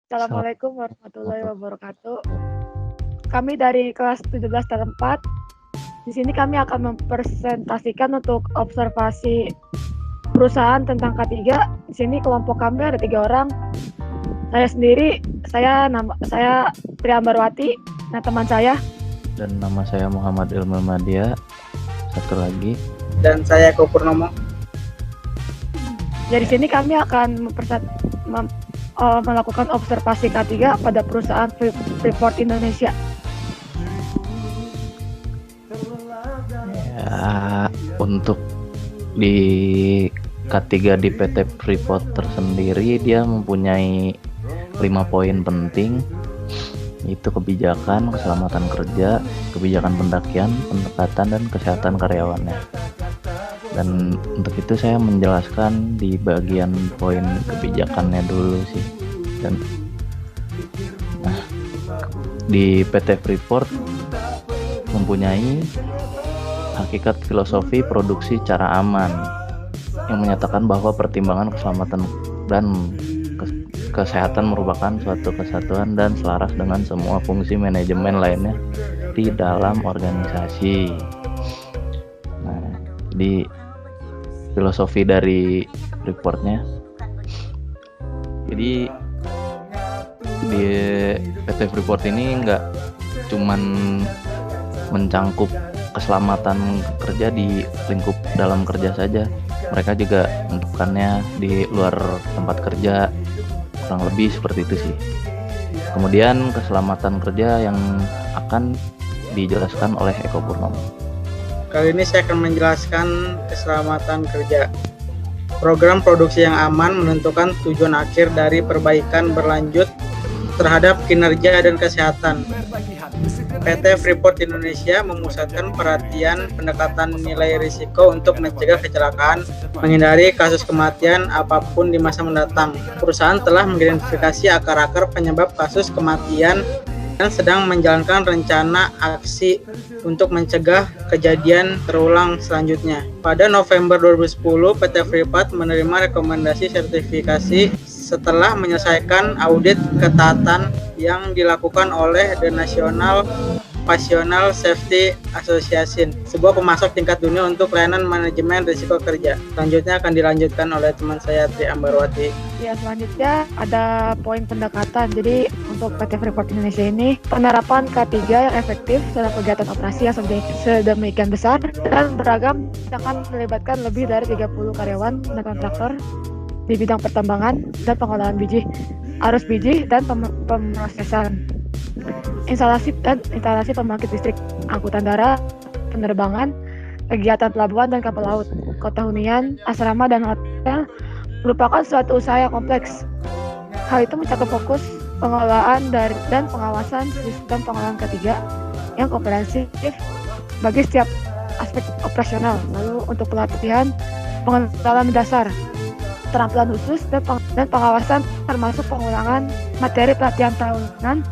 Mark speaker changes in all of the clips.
Speaker 1: Assalamualaikum warahmatullahi wabarakatuh. Kami dari kelas 17 dan 4. Di sini kami akan mempresentasikan untuk observasi perusahaan tentang K3. Di sini kelompok kami ada 3 orang. Saya sendiri, saya Tri Ambarwati, nah teman saya.
Speaker 2: Dan nama saya Muhammad Ilmu Madia. Satu lagi.
Speaker 3: Dan saya Eko Purnomo.
Speaker 1: Dari sini kami akan melakukan observasi K3 pada perusahaan Freeport Indonesia.
Speaker 2: Ya, untuk di K3 di PT Freeport tersendiri dia mempunyai 5 poin penting, yaitu kebijakan, keselamatan kerja, kebijakan pendakian, pendekatan, dan kesehatan karyawannya. Dan untuk itu saya menjelaskan di bagian poin kebijakannya dulu sih. Dan di PT Freeport mempunyai hakikat filosofi produksi cara aman yang menyatakan bahwa pertimbangan keselamatan dan kesehatan merupakan suatu kesatuan dan selaras dengan semua fungsi manajemen lainnya di dalam organisasi. Nah, di filosofi dari Freeportnya, jadi di PT Freeport ini nggak cuman mencangkup keselamatan kerja di lingkup dalam kerja saja, mereka juga menentukannya di luar tempat kerja, kurang lebih seperti itu sih. Kemudian keselamatan kerja yang akan dijelaskan oleh Eko Purnomo.
Speaker 3: Kali ini saya akan menjelaskan keselamatan kerja. Program produksi yang aman menentukan tujuan akhir dari perbaikan berlanjut terhadap kinerja dan kesehatan. PT Freeport Indonesia memusatkan perhatian pendekatan nilai risiko untuk mencegah kecelakaan, menghindari kasus kematian apapun di masa mendatang. Perusahaan telah mengidentifikasi akar-akar penyebab kasus kematian dan sedang menjalankan rencana aksi untuk mencegah kejadian terulang selanjutnya. Pada November 2010, PT Freeport menerima rekomendasi sertifikasi setelah menyelesaikan audit ketaatan yang dilakukan oleh The National Occupational Safety Association, sebuah pemasok tingkat dunia untuk layanan manajemen risiko kerja. Selanjutnya akan dilanjutkan oleh teman saya Tri Ambarwati.
Speaker 1: Ya, selanjutnya ada poin pendekatan. Jadi untuk PT Freeport Indonesia ini penerapan K3 yang efektif dalam kegiatan operasi yang sedemikian besar dan beragam akan melibatkan lebih dari 30 karyawan dan kontraktor di bidang pertambangan dan pengolahan biji, arus biji, dan pemrosesan, instalasi pembangkit listrik, angkutan darat, penerbangan, kegiatan pelabuhan dan kapal laut, kota hunian, asrama, dan hotel merupakan suatu usaha yang kompleks. Hal itu mencakup fokus pengelolaan dan pengawasan sistem pengolahan K3 yang komprehensif bagi setiap aspek operasional. Lalu untuk pelatihan, pengenalan dasar, keterampilan khusus, dan pengawasan termasuk pengulangan materi pelatihan tahunan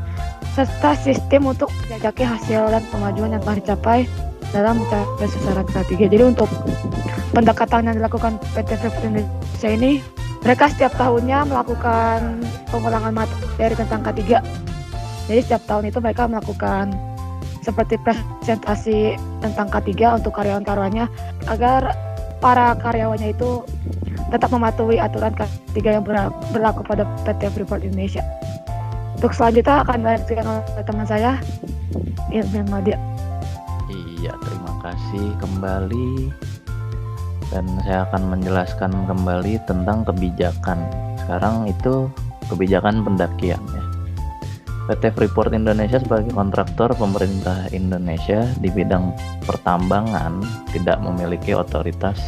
Speaker 1: serta sistem untuk menjajaki hasil dan kemajuan yang telah dicapai dalam mencapai sasaran K3. Jadi untuk pendekatan yang dilakukan PT Freeport Indonesia ini, mereka setiap tahunnya melakukan pengulangan materi tentang K3. Jadi setiap tahun itu mereka melakukan seperti presentasi tentang K3 untuk karyawan-karyawannya agar para karyawannya itu tetap mematuhi aturan K3 yang berlaku pada PT Freeport Indonesia. Untuk selanjutnya akan dilanjutkan oleh teman saya, Ilmu Madia.
Speaker 2: Iya, terima kasih kembali. Dan saya akan menjelaskan kembali tentang kebijakan. Sekarang itu kebijakan pendakian ya. PT Freeport Indonesia sebagai kontraktor pemerintah Indonesia di bidang pertambangan tidak memiliki otoritas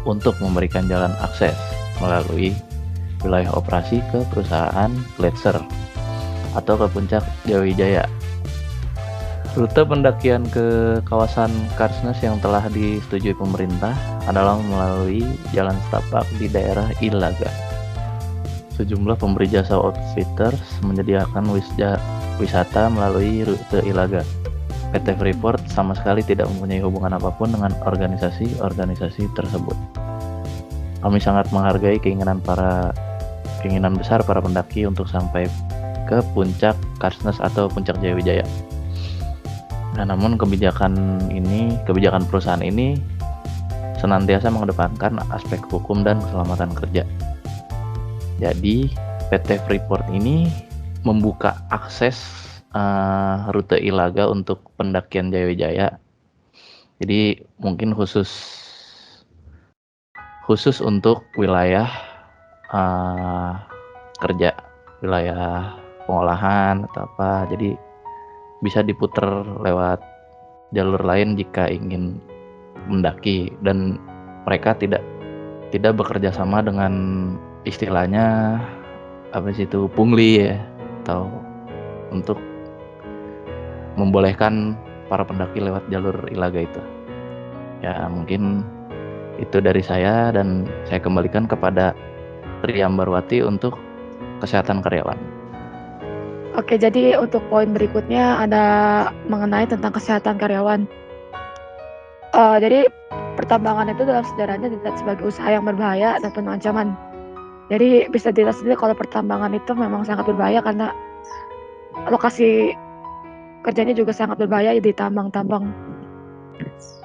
Speaker 2: untuk memberikan jalan akses melalui wilayah operasi ke perusahaan Gletser atau ke puncak Jayawijaya. Rute pendakian ke kawasan Karsnes yang telah disetujui pemerintah adalah melalui jalan setapak di daerah Ilaga. Sejumlah pemberi jasa outfitters menyediakan wisata melalui rute Ilaga. PT Freeport sama sekali tidak mempunyai hubungan apapun dengan organisasi-organisasi tersebut. Kami sangat menghargai keinginan para keinginan besar para pendaki untuk sampai ke puncak Karsnes atau puncak Jayawijaya. Nah, namun kebijakan perusahaan ini senantiasa mengedepankan aspek hukum dan keselamatan kerja. Jadi, PT Freeport ini membuka akses rute Ilaga untuk pendakian Jayawijaya. Jadi mungkin khusus untuk wilayah kerja, wilayah pengolahan atau apa. Jadi bisa diputar lewat jalur lain jika ingin mendaki, dan mereka tidak bekerja sama dengan istilahnya pungli ya, atau untuk membolehkan para pendaki lewat jalur Ilaga itu. Ya, mungkin itu dari saya, dan saya kembalikan kepada Tri Ambarwati untuk kesehatan karyawan.
Speaker 1: Oke, jadi untuk poin berikutnya ada mengenai tentang kesehatan karyawan. Jadi pertambangan itu dalam sejarahnya dilihat sebagai usaha yang berbahaya dan penuh ancaman. Jadi bisa dilihat sendiri kalau pertambangan itu memang sangat berbahaya karena lokasi kerjanya juga sangat berbahaya di tambang-tambang.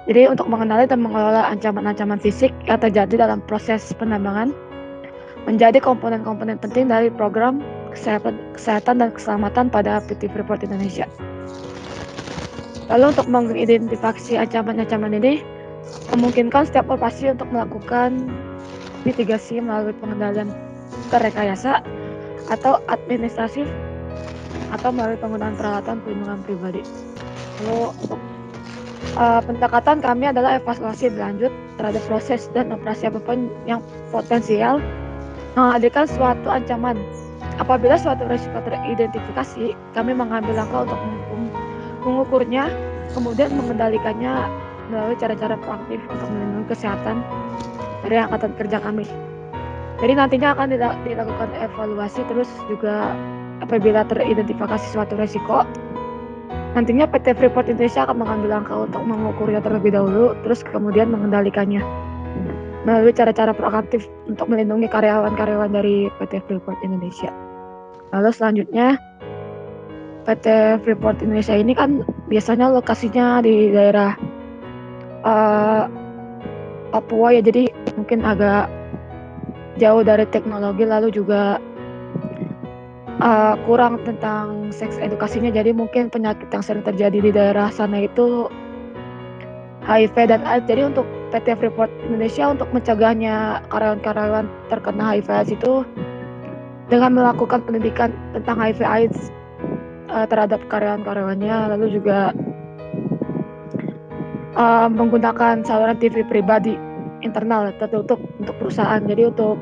Speaker 1: Jadi untuk mengenali dan mengelola ancaman-ancaman fisik yang terjadi dalam proses penambangan menjadi komponen-komponen penting dari program kesehatan dan keselamatan pada PT Freeport Indonesia. Lalu untuk mengidentifikasi ancaman-ancaman ini memungkinkan setiap operasi untuk melakukan mitigasi melalui pengendalian terrekayasa atau administratif atau melalui penggunaan peralatan pelindungan pribadi. Lalu untuk pendekatan kami adalah evaluasi berlanjut terhadap proses dan operasi apapun yang potensial menghadirkan suatu ancaman. Apabila suatu risiko teridentifikasi, kami mengambil langkah untuk mengukurnya, kemudian mengendalikannya melalui cara-cara proaktif untuk melindungi kesehatan dari angkatan kerja kami. Jadi nantinya akan dilakukan evaluasi, terus juga apabila teridentifikasi suatu risiko, nantinya PT Freeport Indonesia akan mengambil langkah untuk mengukurnya terlebih dahulu, terus kemudian mengendalikannya melalui cara-cara proaktif untuk melindungi karyawan-karyawan dari PT Freeport Indonesia. Lalu selanjutnya, PT Freeport Indonesia ini kan biasanya lokasinya di daerah Papua ya, jadi mungkin agak jauh dari teknologi, lalu juga kurang tentang seks edukasinya. Jadi mungkin penyakit yang sering terjadi di daerah sana itu HIV dan AIDS. Jadi untuk PT Freeport Indonesia untuk mencegahnya karyawan-karyawan terkena HIV AIDS itu dengan melakukan pendidikan tentang HIV AIDS terhadap karyawan-karyawannya, lalu juga menggunakan saluran TV pribadi internal tertutup untuk perusahaan. Jadi untuk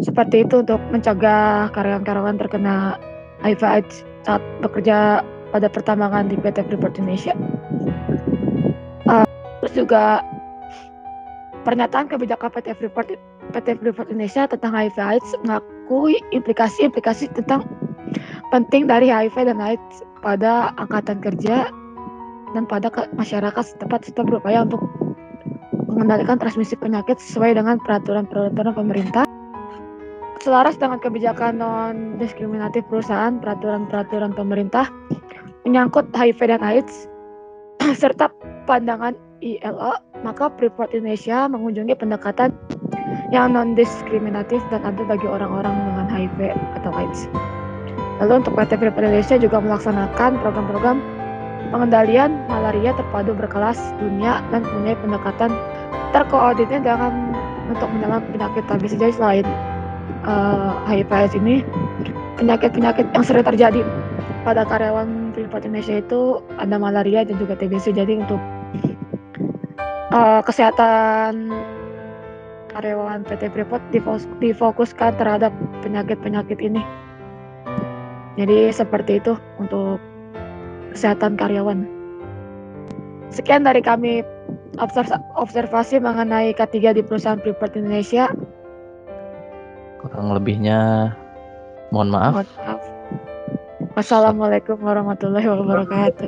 Speaker 1: seperti itu untuk mencegah karyawan-karyawan terkena HIV AIDS saat bekerja pada pertambangan di PT Freeport Indonesia. Terus juga pernyataan kebijakan PT Freeport Indonesia tentang HIV AIDS mengakui implikasi-implikasi tentang penting dari HIV dan AIDS pada angkatan kerja dan pada masyarakat setempat, serta berupaya untuk mengendalikan transmisi penyakit sesuai dengan peraturan-peraturan pemerintah selaras dengan kebijakan non-diskriminatif perusahaan, peraturan-peraturan pemerintah menyangkut HIV dan AIDS serta pandangan ILO. Maka Freeport Indonesia mengunjungi pendekatan yang non-diskriminatif dan adil bagi orang-orang dengan HIV atau AIDS. Lalu untuk PT Freeport Indonesia juga melaksanakan program-program pengendalian malaria terpadu berkelas dunia dan mempunyai pendekatan terkoordinir dengan untuk menyerang penyakit TBC. Jadi selain HIV AIDS ini, penyakit-penyakit yang sering terjadi pada karyawan Freeport Indonesia itu ada malaria dan juga TBC. Jadi untuk kesehatan karyawan PT Freeport difokuskan terhadap penyakit-penyakit ini. Jadi seperti itu untuk kesehatan karyawan. Sekian dari kami observasi mengenai K3 di perusahaan Freeport Indonesia.
Speaker 2: Kurang lebihnya mohon maaf.
Speaker 1: Wassalamualaikum warahmatullahi wabarakatuh.